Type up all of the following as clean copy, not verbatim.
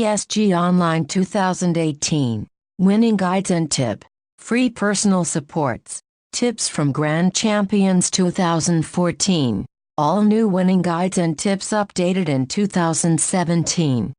BSG Online 2018. Winning Guides and Tip. Free personal supports. Tips from Grand Champions 2014. All new winning guides and tips updated in 2017.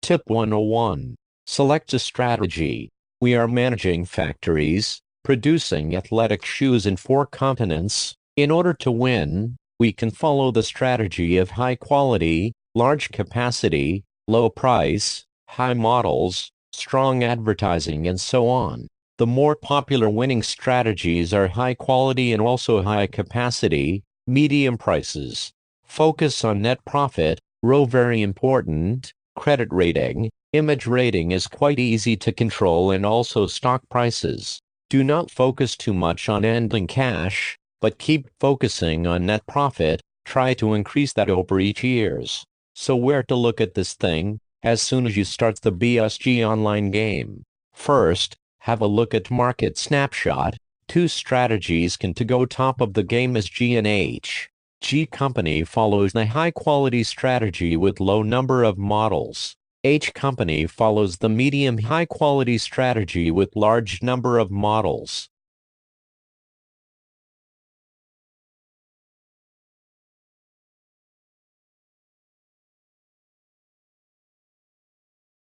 Tip 101. Select a strategy. We are managing factories, producing athletic shoes in 4 continents. In order to win, we can follow the strategy of high quality, large capacity, low price, high models, strong advertising, and so on. The more popular winning strategies are high quality and also high capacity, medium prices. Focus on net profit, ROE very important, credit rating, image rating is quite easy to control, and also stock prices. Do not focus too much on ending cash, but keep focusing on net profit, try to increase that over each years. So where to look at this thing? As soon as you start the BSG Online game. First, have a look at Market Snapshot. 2 strategies can to go top of the game as G and H. G company follows the high quality strategy with low number of models. H company follows the medium high quality strategy with large number of models.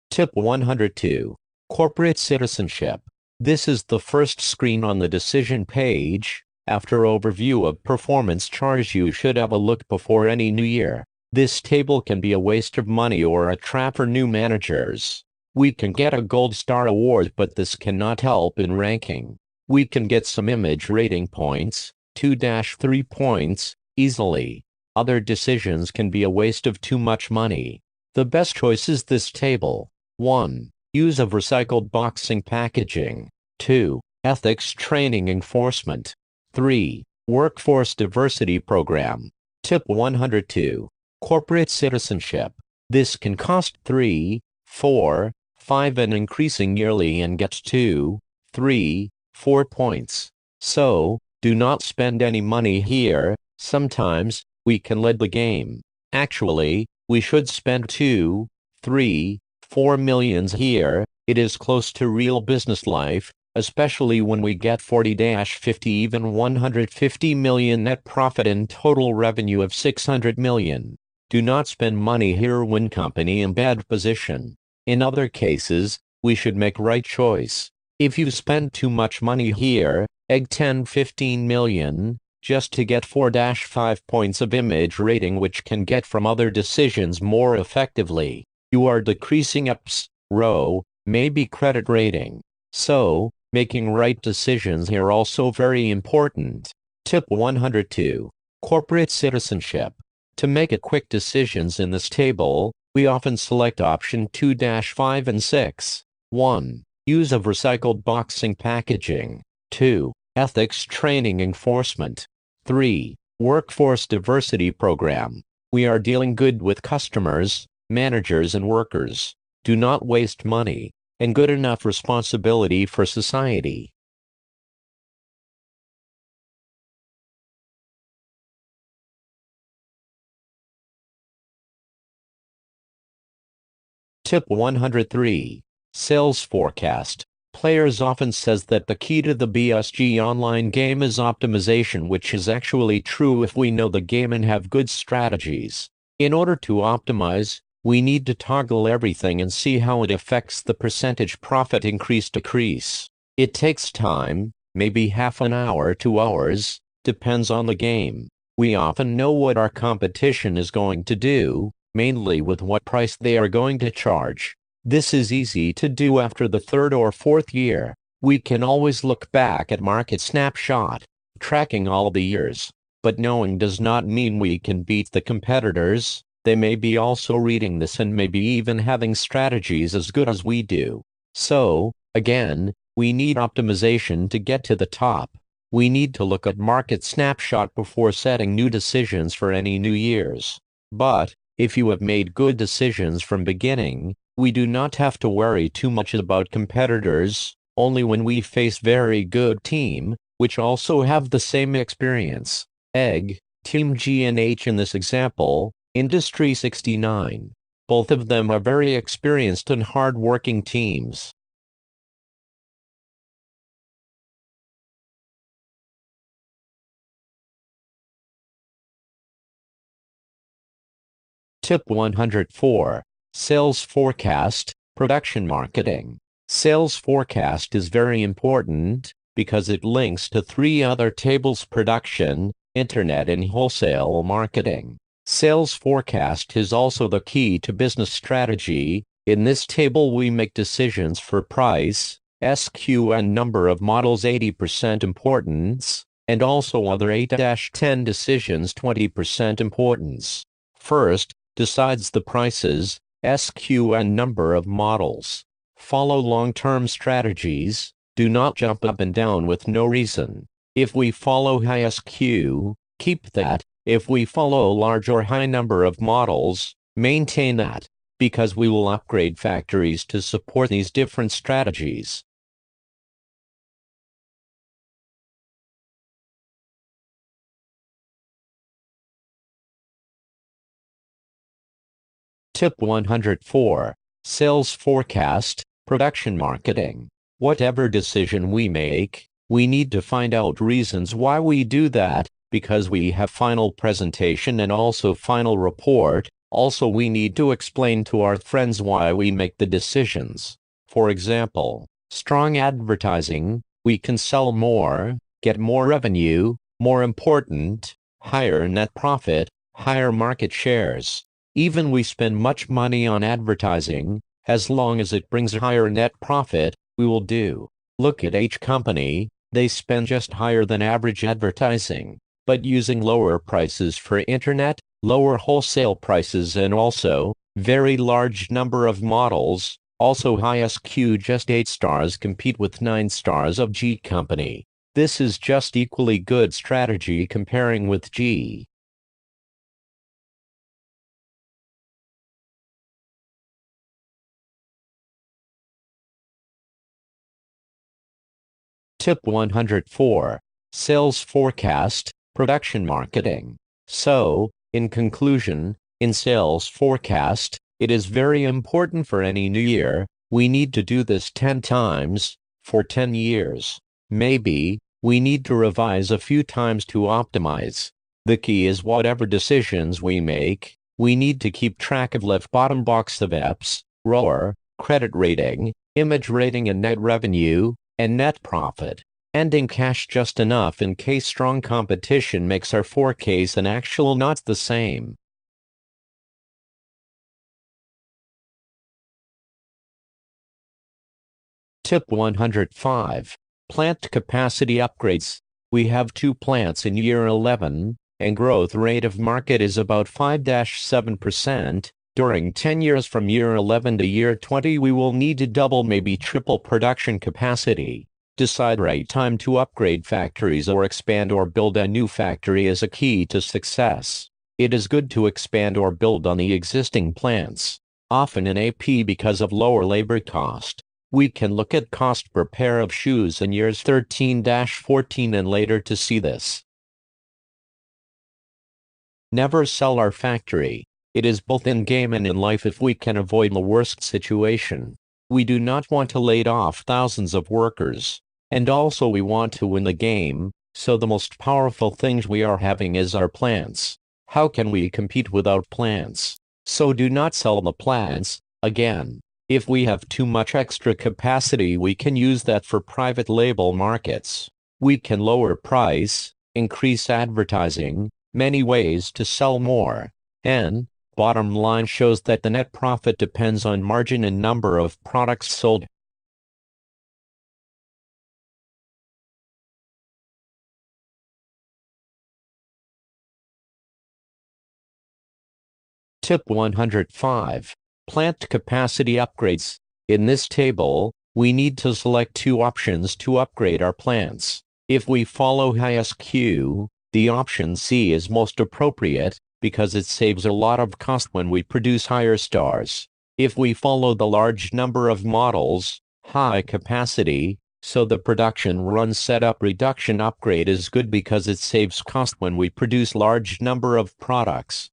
Tip 102. Corporate Citizenship. This is the first screen on the decision page. After overview of performance charts, you should have a look before any new year. This table can be a waste of money or a trap for new managers. We can get a gold star award, but this cannot help in ranking. We can get some image rating points, 2-3 points, easily. Other decisions can be a waste of too much money. The best choice is this table. 1. Use of recycled boxing packaging. 2. Ethics training enforcement. 3. Workforce diversity program. Tip 102. Corporate citizenship. This can cost 3, 4, 5 and increasing yearly and gets 2, 3, 4 points. So, do not spend any money here. Sometimes, we can lead the game. Actually, we should spend 2, 3, 4 millions here. It is close to real business life, especially when we get 40-50 even 150 million net profit and total revenue of 600 million. Do not spend money here when company in bad position. In other cases, we should make right choice. If you spend too much money here, 10-15 million, just to get 4-5 points of image rating which can get from other decisions more effectively, you are decreasing EPS, ROE, maybe credit rating. So, making right decisions here also very important. Tip 102. Corporate citizenship. To make a quick decisions in this table, we often select option 2-5 and 6. 1. Use of recycled boxing packaging. 2. Ethics training enforcement. 3. Workforce diversity program. We are dealing good with customers, managers and workers. Do not waste money, and good enough responsibility for society. Tip 103. Sales forecast. Players often says that the key to the BSG Online game is optimization, which is actually true if we know the game and have good strategies. In order to optimize, we need to toggle everything and see how it affects the percentage profit increase-decrease. It takes time, maybe half an hour, 2 hours, depends on the game. We often know what our competition is going to do, mainly with what price they are going to charge. This is easy to do after the 3rd or 4th year. We can always look back at Market Snapshot, tracking all the years. But knowing does not mean we can beat the competitors. They may be also reading this and maybe even having strategies as good as we do. So, again, we need optimization to get to the top. We need to look at Market Snapshot before setting new decisions for any new years. But, if you have made good decisions from beginning, we do not have to worry too much about competitors, only when we face very good team, which also have the same experience. Team G and H in this example, Industry 69. Both of them are very experienced and hard-working teams. Tip 104. Sales Forecast, Production Marketing. Sales forecast is very important because it links to three other tables: production, internet, and wholesale marketing. Sales forecast is also the key to business strategy. In this table we make decisions for price, SQ, and number of models 80% importance, and also other 8-10 decisions 20% importance. First, decides the prices, SQ, and number of models. Follow long-term strategies, do not jump up and down with no reason. If we follow high SQ, keep that. If we follow a large or high number of models, maintain that, because we will upgrade factories to support these different strategies. Tip 104. Sales Forecast, Production Marketing. Whatever decision we make, we need to find out reasons why we do that, because we have final presentation and also final report. Also, we need to explain to our friends why we make the decisions. For example, strong advertising, we can sell more, get more revenue, more important, higher net profit, higher market shares. Even we spend much money on advertising, as long as it brings a higher net profit, we will do. Look at H company, they spend just higher than average advertising, but using lower prices for internet, lower wholesale prices, and also very large number of models, also high SQ. Just 8 stars compete with 9 stars of G company. This is just equally good strategy comparing with G. Tip 104. Sales Forecast, Production Marketing. So, in conclusion, in sales forecast, it is very important for any new year. We need to do this 10 times, for 10 years. Maybe, we need to revise a few times to optimize. The key is whatever decisions we make, we need to keep track of left bottom box of EPS, ROAR, credit rating, image rating, and net revenue, and net profit. Ending cash just enough in case strong competition makes our forecast and actual not the same. Tip 105. Plant Capacity Upgrades. We have 2 plants in year 11, and growth rate of market is about 5-7%. During 10 years from year 11 to year 20 we will need to double, maybe triple production capacity. Decide right time to upgrade factories or expand or build a new factory is a key to success. It is good to expand or build on the existing plants, often in AP because of lower labor cost. We can look at cost per pair of shoes in years 13-14 and later to see this. Never sell our factory. It is both in game and in life if we can avoid the worst situation. We do not want to lay off thousands of workers. And also we want to win the game, so the most powerful things we are having is our plants. How can we compete without plants? So do not sell the plants. Again, if we have too much extra capacity we can use that for private label markets. We can lower price, increase advertising, many ways to sell more. And bottom line shows that the net profit depends on margin and number of products sold. Tip 105. Plant Capacity Upgrades. In this table, we need to select 2 options to upgrade our plants. If we follow high SQ, the option C is most appropriate, because it saves a lot of cost when we produce higher stars. If we follow the large number of models, high capacity, so the production run setup reduction upgrade is good because it saves cost when we produce large number of products.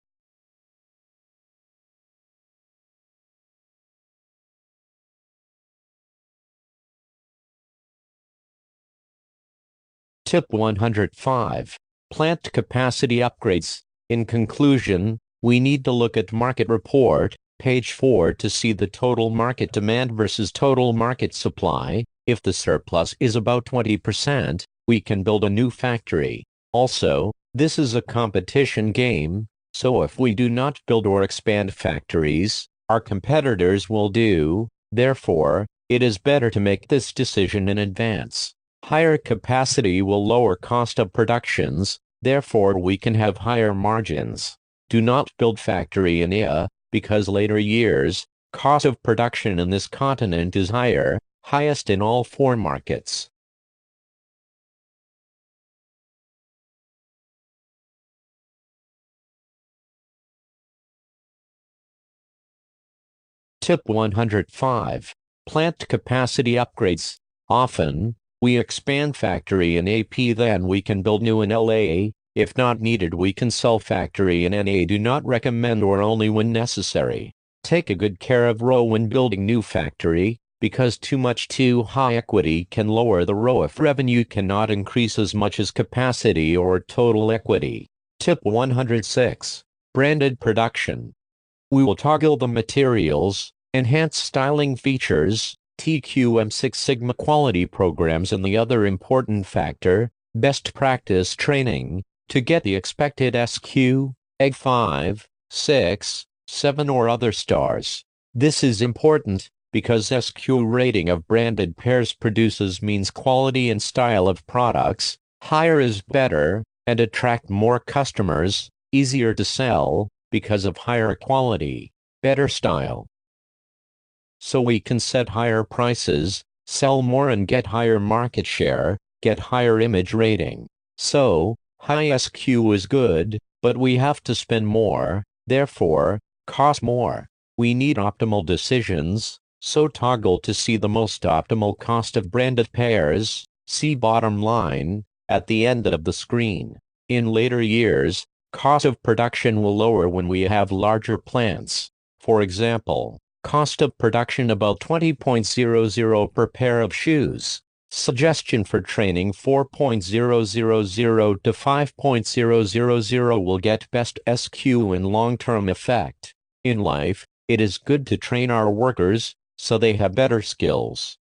Tip 105. Plant capacity upgrades. In conclusion, we need to look at market report, page 4, to see the total market demand versus total market supply. If the surplus is about 20%, we can build a new factory. Also, this is a competition game, so if we do not build or expand factories, our competitors will do. Therefore, it is better to make this decision in advance. Higher capacity will lower cost of productions, therefore we can have higher margins. Do not build factory in India, because later years, cost of production in this continent is higher, highest in all 4 markets. Tip 105. Plant capacity upgrades. Often, we expand factory in AP, then we can build new in LA. If not needed, we can sell factory in NA. Do not recommend or only when necessary. Take a good care of ROE when building new factory, because too high equity can lower the ROE if revenue cannot increase as much as capacity or total equity. Tip 106. Branded production. We will toggle the materials, enhance styling features, TQM Six Sigma quality programs, and the other important factor, best practice training, to get the expected SQ, EG 5, 6, 7 or other stars. This is important, because SQ rating of branded pairs produces means quality and style of products, higher is better, and attract more customers, easier to sell, because of higher quality, better style. So we can set higher prices, sell more and get higher market share, get higher image rating. So, high SQ is good, but we have to spend more, therefore, cost more. We need optimal decisions, so toggle to see the most optimal cost of branded pairs, see bottom line, at the end of the screen. In later years, cost of production will lower when we have larger plants. For example, cost of production about $20.00 per pair of shoes. Suggestion for training $4.000 to $5.000 will get best SQ in long-term effect. In life, it is good to train our workers, so they have better skills.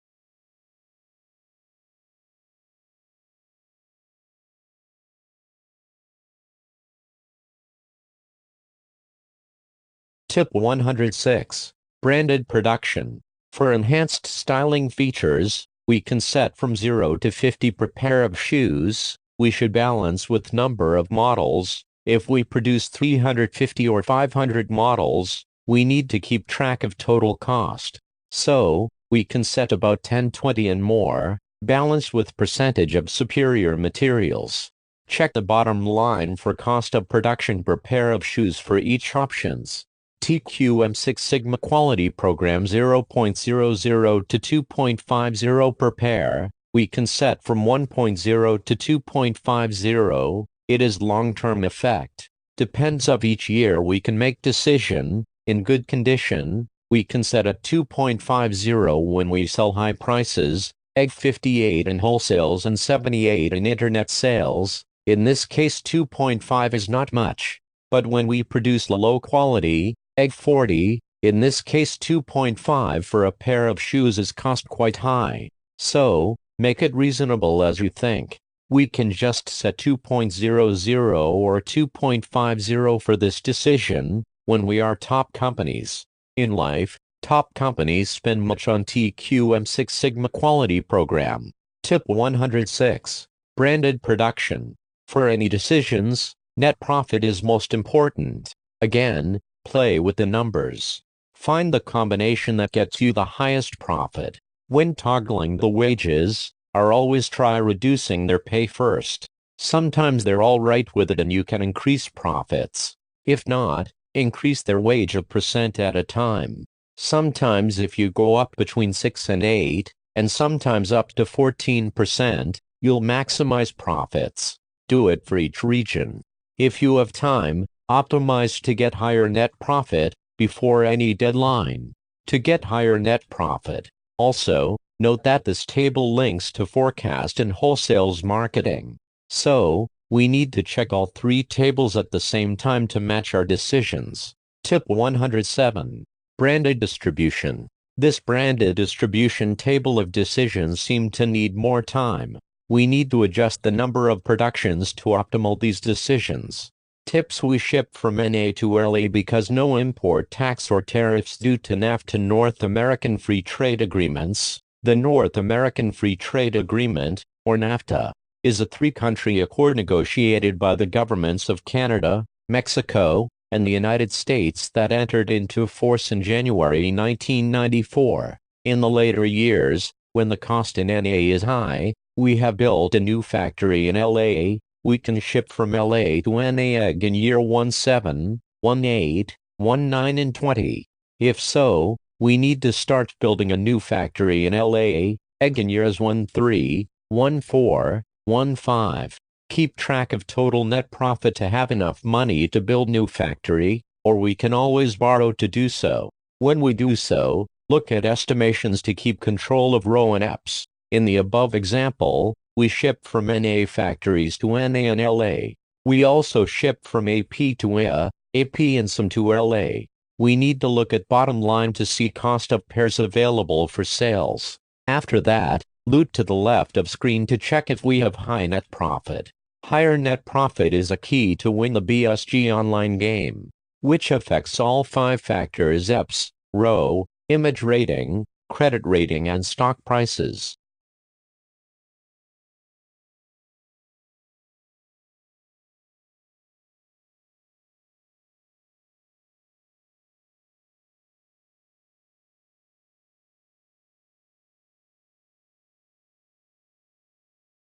Tip 106. Branded production. For enhanced styling features, we can set from 0 to 50 per pair of shoes. We should balance with number of models. If we produce 350 or 500 models, we need to keep track of total cost. So, we can set about 10, 20 and more, balanced with percentage of superior materials. Check the bottom line for cost of production per pair of shoes for each options. TQM Six Sigma quality program 0.00 to 2.50 per pair. We can set from 1.0 to 2.50. It is long-term effect. Depends of each year we can make decision. In good condition, we can set at 2.50 when we sell high prices, EG 58 in wholesales and 78 in internet sales. In this case 2.5 is not much. But when we produce low quality, EG 40, in this case 2.5 for a pair of shoes is cost quite high. So, make it reasonable as you think. We can just set 2.00 or 2.50 for this decision, when we are top companies. In life, top companies spend much on TQM Six Sigma quality program. Tip 106. Branded production. For any decisions, net profit is most important. Again, play with the numbers. Find the combination that gets you the highest profit. When toggling the wages, always try reducing their pay first. Sometimes they're all right with it and you can increase profits. If not, increase their wage a % at a time. Sometimes if you go up between 6 and 8, and sometimes up to 14%, you'll maximize profits. Do it for each region. If you have time, optimize to get higher net profit before any deadline. To get higher net profit, also, Note that this table links to forecast and wholesales marketing. So, we need to check all three tables at the same time to match our decisions. Tip 107. Branded distribution. This branded distribution table of decisions seem to need more time. We need to adjust the number of productions to optimal these decisions. Tips: we ship from NA to LA because no import tax or tariffs due to NAFTA North American Free Trade Agreements. The North American Free Trade Agreement, or NAFTA, is a three-country accord negotiated by the governments of Canada, Mexico, and the United States that entered into force in January 1994. In the later years, when the cost in NA is high, we have built a new factory in LA. We can ship from LA to NA egg in year 17, 18, 19 and 20. If so, we need to start building a new factory in LA, egg in years 13, 14, 15. Keep track of total net profit to have enough money to build new factory, or we can always borrow to do so. When we do so, look at estimations to keep control of ROE and EPS. In the above example, we ship from NA factories to NA and LA. We also ship from AP to AP and some to LA. We need to look at bottom line to see cost of pairs available for sales. After that, look to the left of screen to check if we have high net profit. Higher net profit is a key to win the BSG Online game, which affects all 5 factors: EPS, ROE, image rating, credit rating and stock prices.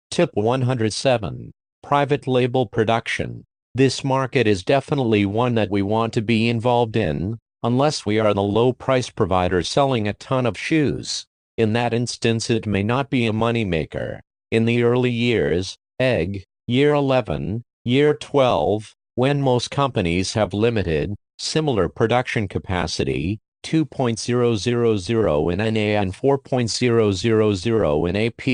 Tip 107. Private label production. This market is definitely one that we want to be involved in, unless we are the low-price provider selling a ton of shoes. In that instance, it may not be a moneymaker. In the early years, year 11, year 12, when most companies have limited, similar production capacity, 2.000 in NA and 4.000 in AP,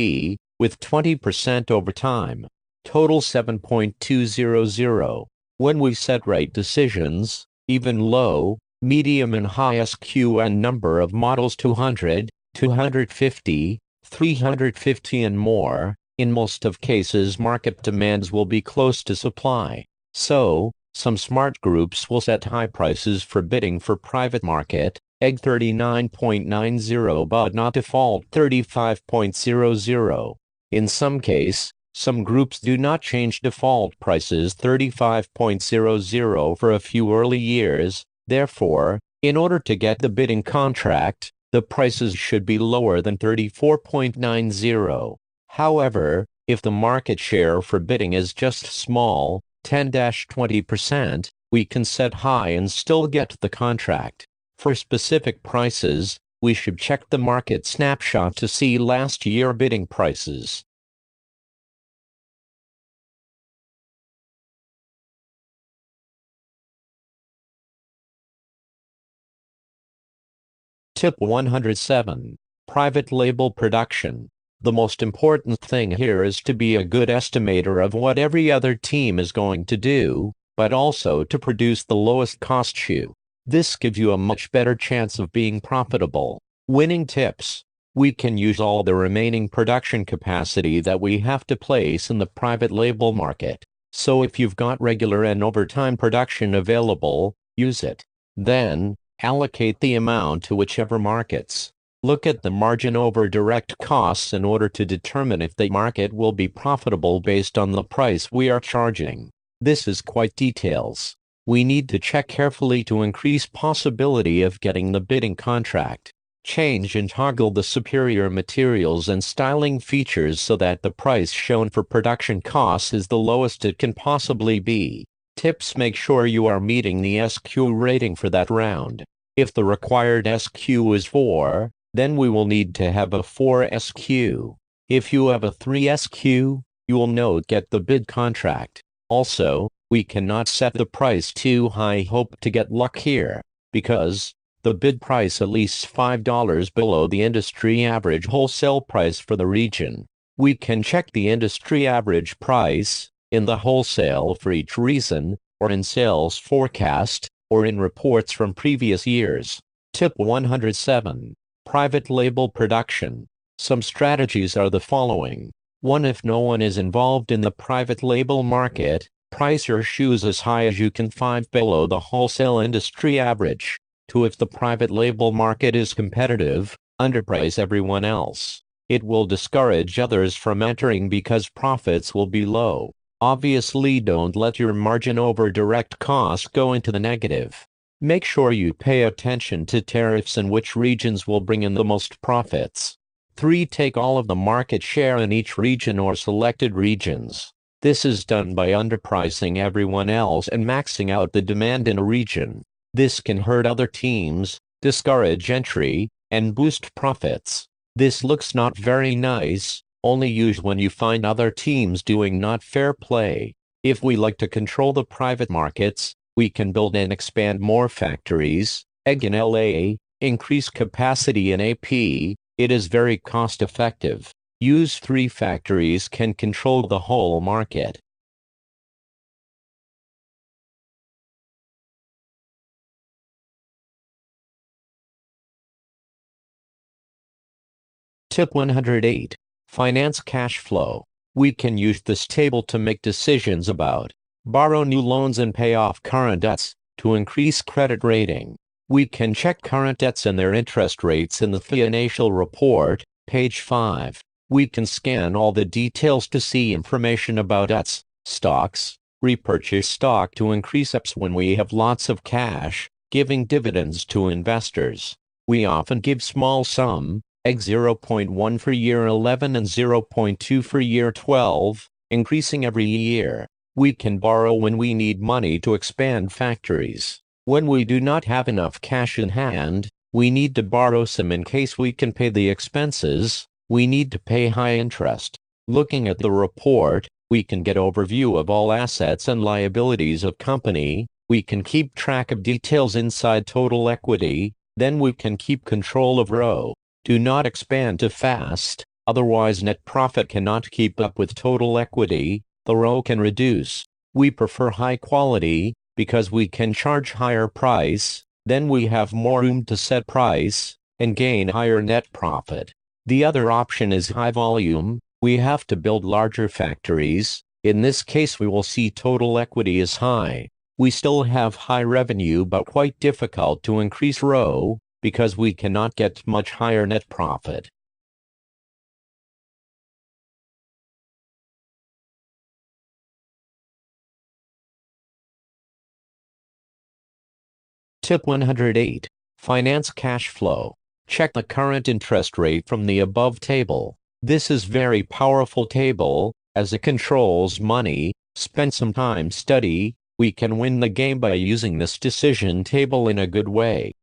with 20% over time. Total 7.200. When we set right decisions, even low, medium and high SQ and number of models 200, 250, 350 and more, in most of cases market demands will be close to supply. So, some smart groups will set high prices for bidding for private market, 39.90 but not default 35.00. In some case, some groups do not change default prices 35.00 for a few early years. Therefore, in order to get the bidding contract, the prices should be lower than 34.90. However, if the market share for bidding is just small, 10-20%, we can set high and still get the contract. For specific prices, we should check the market snapshot to see last year bidding prices. Tip 107. Private label production. The most important thing here is to be a good estimator of what every other team is going to do, but also to produce the lowest cost shoe. This gives you a much better chance of being profitable. Winning tips. We can use all the remaining production capacity that we have to place in the private label market. So if you've got regular and overtime production available, use it. Then, allocate the amount to whichever markets. Look at the margin over direct costs in order to determine if the market will be profitable based on the price we are charging. This is quite details. We need to check carefully to increase possibility of getting the bidding contract. Change and toggle the superior materials and styling features so that the price shown for production costs is the lowest it can possibly be. Tips: make sure you are meeting the SQ rating for that round. If the required SQ is 4, then we will need to have a 4 SQ. If you have a 3 SQ, you will get the bid contract. Also, we cannot set the price too high hope to get luck here, because The bid price at least $5 below the industry average wholesale price for the region. We can check the industry average price in the wholesale for each region, or in sales forecast, or in reports from previous years. Tip 107. Private label production. Some strategies are the following. 1. If no one is involved in the private label market, price your shoes as high as you can find below the wholesale industry average. 2. If the private label market is competitive, underprice everyone else. It will discourage others from entering because profits will be low. Obviously, don't let your margin over direct costs go into the negative. Make sure you pay attention to tariffs and which regions will bring in the most profits. 3. Take all of the market share in each region or selected regions. This is done by underpricing everyone else and maxing out the demand in a region. This can hurt other teams, discourage entry, and boost profits. This looks not very nice, only used when you find other teams doing not fair play. If we like to control the private markets, we can build and expand more factories, in LA, increase capacity in AP. It is very cost effective. Use 3 factories can control the whole market. Tip 108. Finance cash flow. We can use this table to make decisions about borrow new loans and pay off current debts to increase credit rating. We can check current debts and their interest rates in the financial report, page 5. We can scan all the details to see information about debts, stocks, repurchase stock to increase EPS when we have lots of cash, giving dividends to investors. We often give small sum, 0.1 for year 11 and 0.2 for year 12, increasing every year. We can borrow when we need money to expand factories. When we do not have enough cash in hand, we need to borrow some in case we can pay the expenses. We need to pay high interest. Looking at the report, we can get overview of all assets and liabilities of company. We can keep track of details inside total equity. Then we can keep control of ROE. Do not expand too fast, otherwise net profit cannot keep up with total equity. The ROE can reduce. We prefer high quality because we can charge higher price. Then we have more room to set price and gain higher net profit. The other option is high volume. We have to build larger factories. In this case, we will see total equity is high. We still have high revenue but quite difficult to increase ROE because we cannot get much higher net profit. Tip 108. Finance cash flow. Check the current interest rate from the above table. This is very powerful table, as it controls money. Spend some time study. We can win the game by using this decision table in a good way.